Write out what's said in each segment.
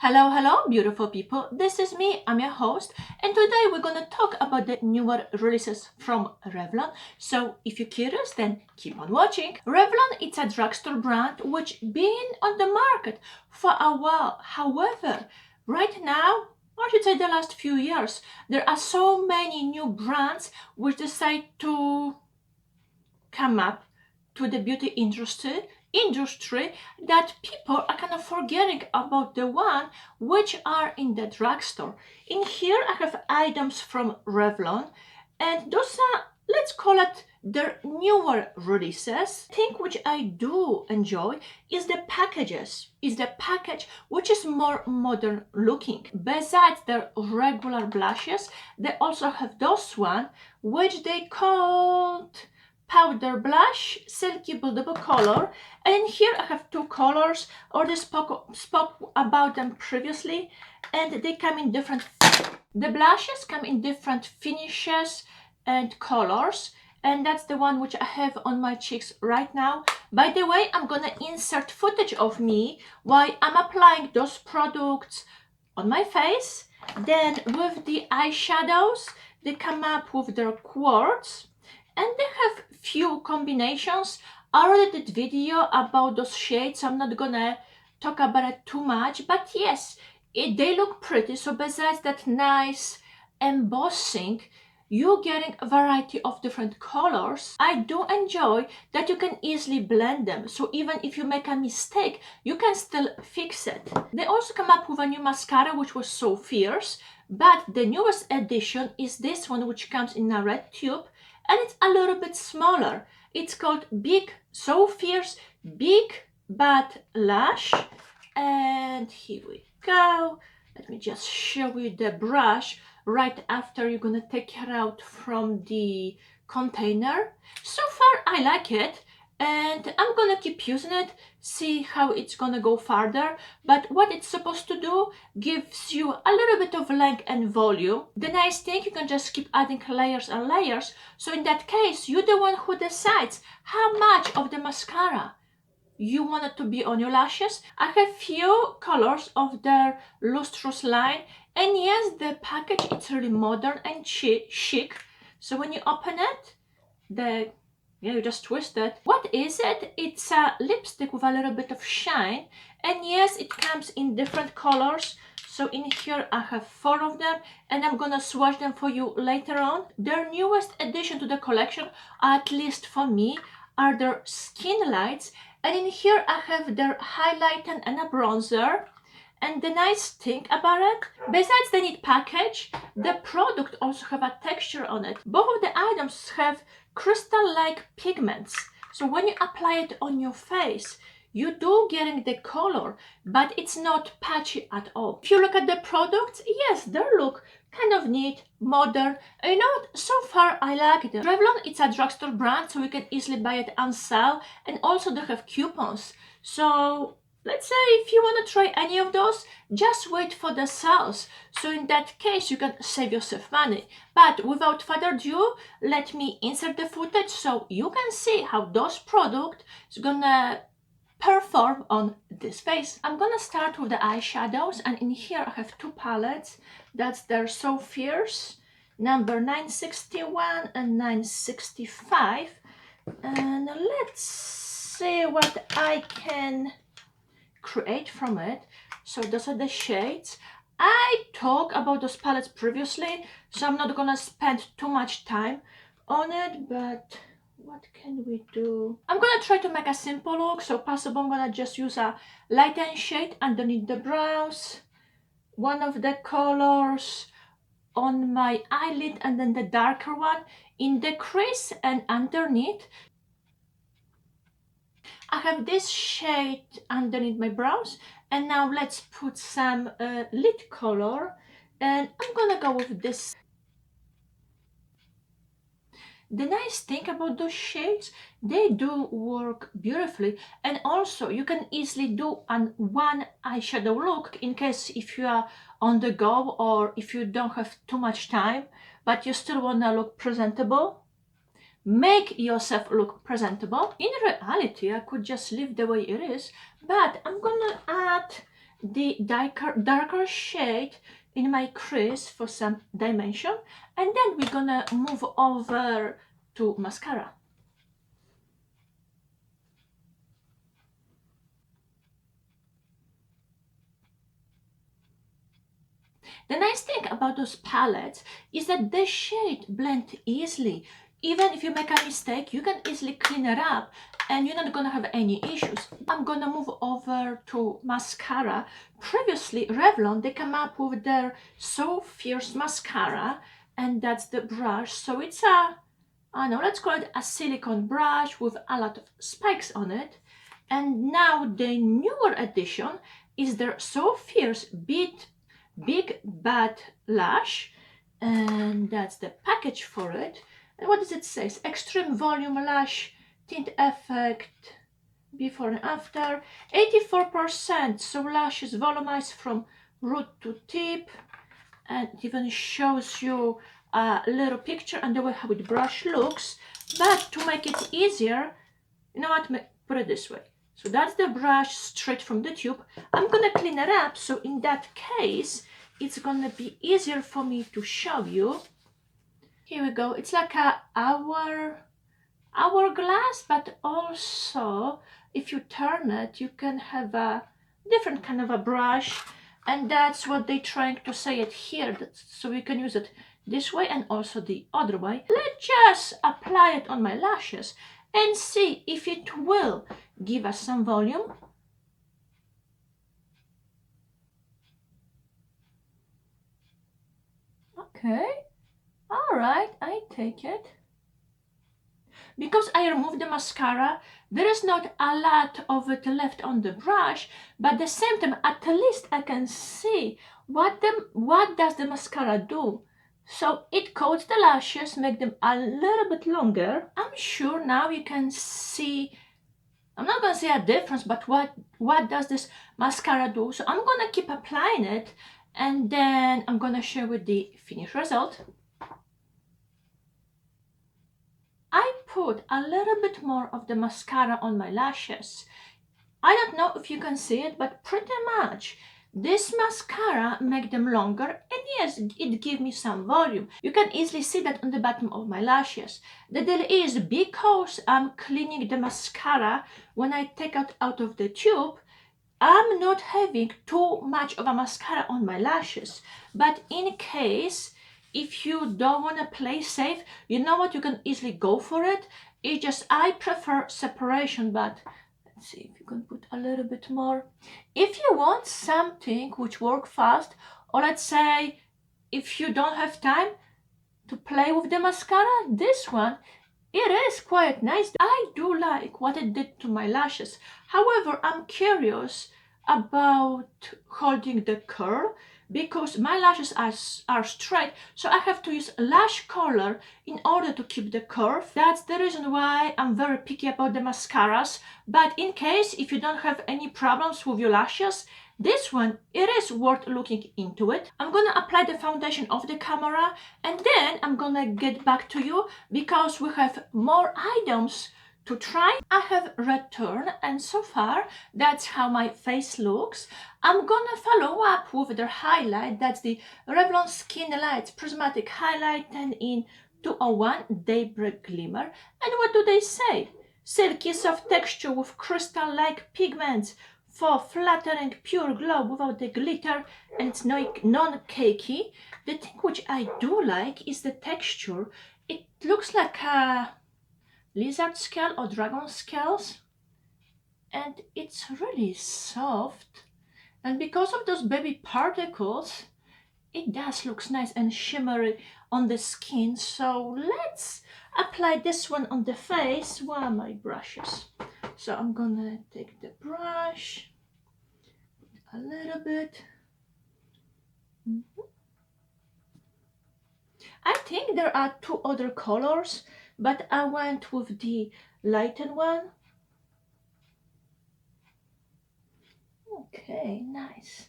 Hello, hello, beautiful people. This is me, I'm your host, and today we're gonna talk about the newer releases from Revlon. So if you're curious, then keep on watching. Revlon, it's a drugstore brand which been on the market for a while. However, right now, or I should say the last few years, there are so many new brands which decide to come up to the beauty industry that people are kind of forgetting about the one which are in the drugstore. In here I have items from Revlon, and those are, let's call it, their newer releases. Thing which I do enjoy is the packages. Is the package which is more modern looking. Besides their regular blushes, they also have those one which they called powder blush, silky buildable color. And in here I have two colors. Already spoke about them previously, and they come in different, the blushes come in different finishes and colors, and that's the one which I have on my cheeks right now. By the way, I'm gonna insert footage of me while I'm applying those products on my face. Then with the eyeshadows, they come up with their quartz, and they have few combinations. I already did video about those shades, so I'm not gonna talk about it too much, but yes, they look pretty. So besides that nice embossing, you're getting a variety of different colors. I do enjoy that you can easily blend them, so even if you make a mistake, you can still fix it. They also come up with a new mascara which was so fierce, but the newest edition is this one which comes in a red tube, and it's a little bit smaller. It's called Big So Fierce Big Bad Lash, and here we go. Let me just show you the brush right after you're gonna take it out from the container. So far I like it, and I'm gonna keep using it, see how it's gonna go further. But what it's supposed to do gives you a little bit of length and volume. The nice thing, you can just keep adding layers and layers, so in that case you're the one who decides how much of the mascara you want it to be on your lashes. I have few colors of their lustrous line, and yes, the package, it's really modern and chic. So when you open it, you just twist it. What is it? It's a lipstick with a little bit of shine, and yes, it comes in different colors. So in here I have 4 of them, and I'm gonna swatch them for you later on. Their newest addition to the collection, at least for me, are their skin lights, and in here I have their highlighter and a bronzer. And the nice thing about it, besides the neat package, the product also have a texture on it. Both of the items have crystal-like pigments, so when you apply it on your face, you do getting the color, but it's not patchy at all. If you look at the products, yes, they look kind of neat, modern. And you know what? So far I like it. Revlon, it's a drugstore brand, so you can easily buy it on sale, and also they have coupons. So let's say if you want to try any of those, just wait for the sales. So in that case, you can save yourself money. But without further ado, let me insert the footage so you can see how those products is gonna perform on this face. I'm gonna start with the eyeshadows, and in here I have 2 palettes. That's their So Fierce number 961 and 965. And let's see what I can create from it. So those are the shades. I talked about those palettes previously, so I'm not gonna spend too much time on it, but what can we do? I'm gonna try to make a simple look, so possible I'm gonna just use a lighten shade underneath the brows, one of the colors on my eyelid, and then the darker one in the crease and underneath. I have this shade underneath my brows, and now let's put some lid color, and I'm gonna go with this. The nice thing about those shades, they do work beautifully, and also you can easily do an one eyeshadow look in case if you are on the go or if you don't have too much time but you still want to look presentable. Make yourself look presentable. In reality, I could just leave the way it is, but I'm gonna add the darker shade in my crease for some dimension, and then we're gonna move over to mascara. The nice thing about those palettes is that the shade blend easily. Even if you make a mistake, you can easily clean it up and you're not gonna have any issues. I'm gonna move over to mascara. Previously, Revlon, they come up with their So Fierce mascara, and that's the brush. So it's a, I don't know, let's call it a silicone brush with a lot of spikes on it. And now the newer edition is their So Fierce Big Bad Lash, and that's the package for it. And what does it say? Extreme Volume Lash Tint Effect before and after. 84%, so lash is volumized from root to tip, and it even shows you a little picture and the way how the brush looks. But to make it easier, you know what, put it this way. So that's the brush straight from the tube. I'm gonna clean it up, so in that case it's gonna be easier for me to show you. Here we go. It's like a hourglass, but also if you turn it, you can have a different kind of a brush, and that's what they're trying to say it here. So you can use it this way and also the other way. Let's just apply it on my lashes and see if it will give us some volume. Okay, all right, I take it. Because I removed the mascara, there is not a lot of it left on the brush, but at the same time, at least I can see what does the mascara do. So it coats the lashes, make them a little bit longer. I'm sure now you can see, I'm not gonna say a difference, but what does this mascara do? So I'm gonna keep applying it, and then I'm gonna share with the finished result. I put a little bit more of the mascara on my lashes. I don't know if you can see it, but pretty much this mascara make them longer, and yes, it gives me some volume. You can easily see that on the bottom of my lashes. The deal is, because I'm cleaning the mascara when I take it out of the tube, I'm not having too much of a mascara on my lashes. But in case, if you don't want to play safe, you know what, you can easily go for it. It's just I prefer separation, but let's see if you can put a little bit more. If you want something which works fast, or let's say if you don't have time to play with the mascara, this one, it is quite nice. I do like what it did to my lashes. However, I'm curious about holding the curl, because my lashes are straight, so I have to use lash curler in order to keep the curve. That's the reason why I'm very picky about the mascaras. But in case if you don't have any problems with your lashes, this one, it is worth looking into it. I'm gonna apply the foundation off the camera, and then I'm gonna get back to you because we have more items to try. I have returned, and so far that's how my face looks. I'm gonna follow up with the highlight. That's the Revlon Skin Lights Prismatic Highlight 10 in 201 Daybreak Glimmer. And what do they say? Silky soft texture with crystal-like pigments for flattering pure glow without the glitter, and it's non-cakey. The thing which I do like is the texture. It looks like a lizard scale or dragon scales, and it's really soft, and because of those baby particles, it does look nice and shimmery on the skin. So let's apply this one on the face. Where are my brushes? So I'm gonna take the brush a little bit. I think there are two other colors, but I went with the lightened one. Okay, nice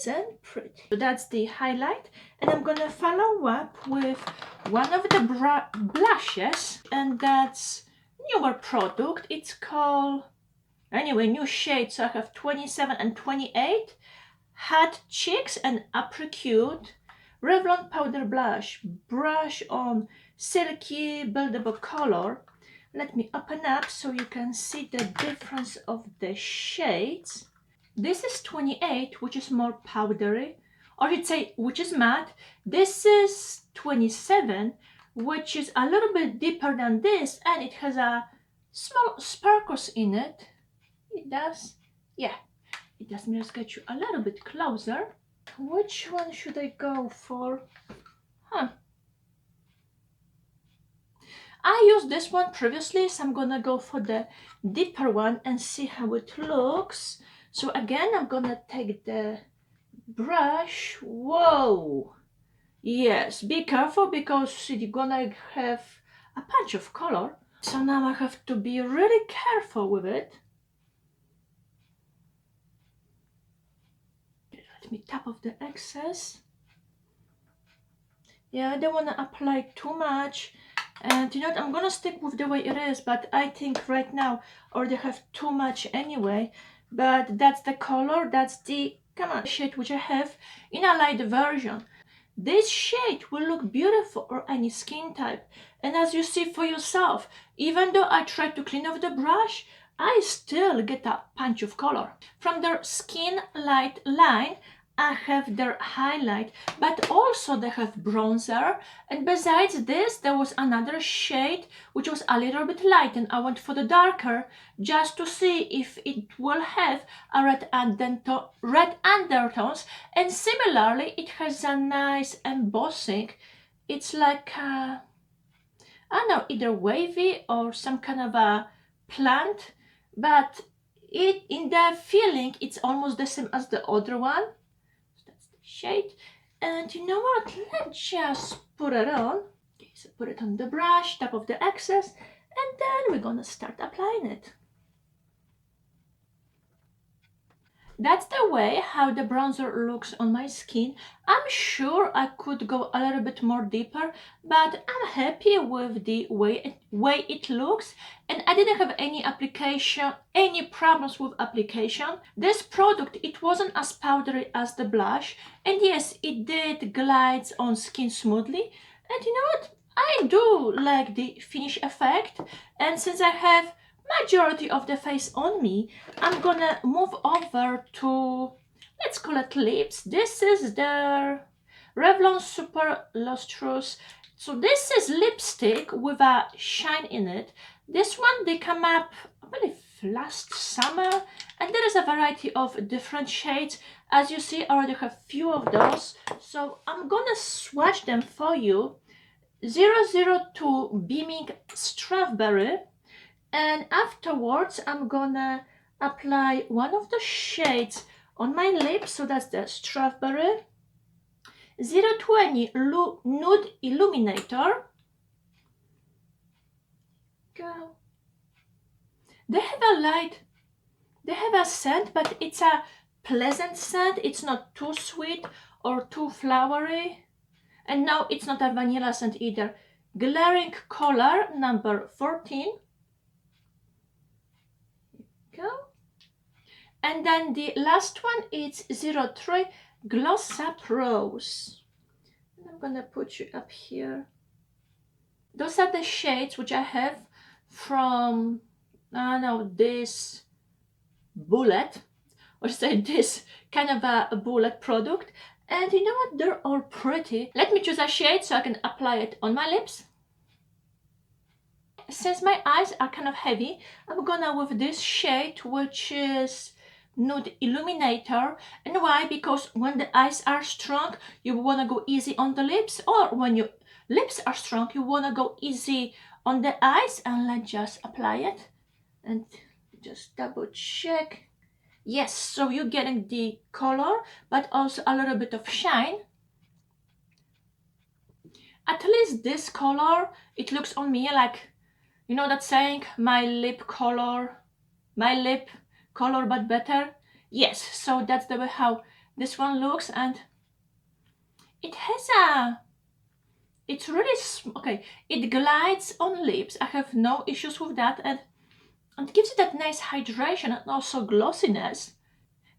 and pretty. So that's the highlight, and I'm gonna follow up with one of the blushes, and that's newer product. It's called Anyway, new shades. So I have 27 and 28. Hat Cheeks and Apricute. Revlon powder blush. Brush on silky buildable color. Let me open up so you can see the difference of the shades. This is 28, which is more powdery, or you'd say which is matte. This is 27, which is a little bit deeper than this, and it has a small sparkles in it. It does, yeah, it does. Let me just get you a little bit closer. Which one should I go for? I used this one previously, so I'm gonna go for the deeper one and see how it looks. So again, I'm gonna take the brush. Whoa! Yes, be careful because you're gonna have a punch of color. So now I have to be really careful with it. Let me tap off the excess. Yeah, I don't want to apply too much. And you know what, I'm gonna stick with the way it is, but I think right now I already have too much anyway. But that's the color, that's the shade which I have in a light version. This shade will look beautiful on any skin type. And as you see for yourself, even though I try to clean off the brush, I still get a punch of color. From their Skin Light line, I have their highlight, but also they have bronzer. And besides this, there was another shade which was a little bit light, and I went for the darker just to see if it will have a red undertones. And similarly, it has a nice embossing. It's like a, I don't know, either wavy or some kind of a plant, but it in the feeling it's almost the same as the other one. Shade. And you know what, let's just put it on. Okay, so put it on the brush, tap off the excess, and then we're gonna start applying it. That's the way how the bronzer looks on my skin. I'm sure I could go a little bit more deeper, but I'm happy with the way it looks, and I didn't have any problems with application. This product, it wasn't as powdery as the blush, and yes, it did glides on skin smoothly. And you know what? I do like the finish effect, and since I have majority of the face on me, I'm gonna move over to, let's call it lips. This is the Revlon Super Lustrous. So this is lipstick with a shine in it. This one, they come up, I believe, last summer, and there is a variety of different shades. As you see, I already have few of those, so I'm gonna swatch them for you. 002 Beaming Strawberry. And afterwards, I'm gonna apply one of the shades on my lips. So that's the Strawberry. 020 Nude Illuminator. Go. They have a scent, but it's a pleasant scent. It's not too sweet or too flowery. And no, it's not a vanilla scent either. Glaring Color number 14. Go. And then the last one is 03 Gloss Up Rose. And I'm gonna put you up here. Those are the shades which I have from, I don't know, this bullet, or say this kind of a bullet product. And you know what, they're all pretty. Let me choose a shade so I can apply it on my lips. Since my eyes are kind of heavy, I'm gonna with this shade, which is Nude Illuminator. And why? Because when the eyes are strong, you wanna go easy on the lips, or when your lips are strong, you wanna go easy on the eyes. And let's just apply it and just double check. Yes, so you're getting the color, but also a little bit of shine. At least this color, it looks on me like, you know that saying, my lip color but better? Yes, so that's the way how this one looks, and it has a, it's really, okay, it glides on lips. I have no issues with that, and and gives it that nice hydration and also glossiness.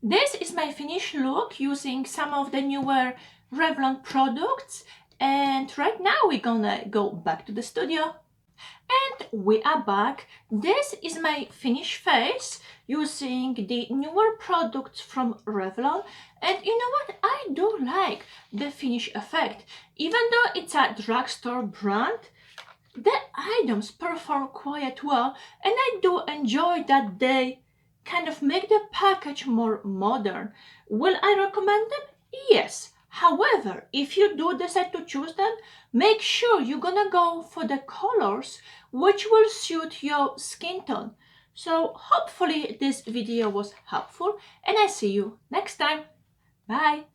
This is my finished look using some of the newer Revlon products, and right now we're gonna go back to the studio. And we are back. This is my finished face using the newer products from Revlon. And you know what? I do like the finish effect. Even though it's a drugstore brand, the items perform quite well, and I do enjoy that they kind of make the package more modern. Will I recommend them? Yes. However, if you do decide to choose them, make sure you're gonna go for the colors which will suit your skin tone. So hopefully this video was helpful, and I see you next time. Bye!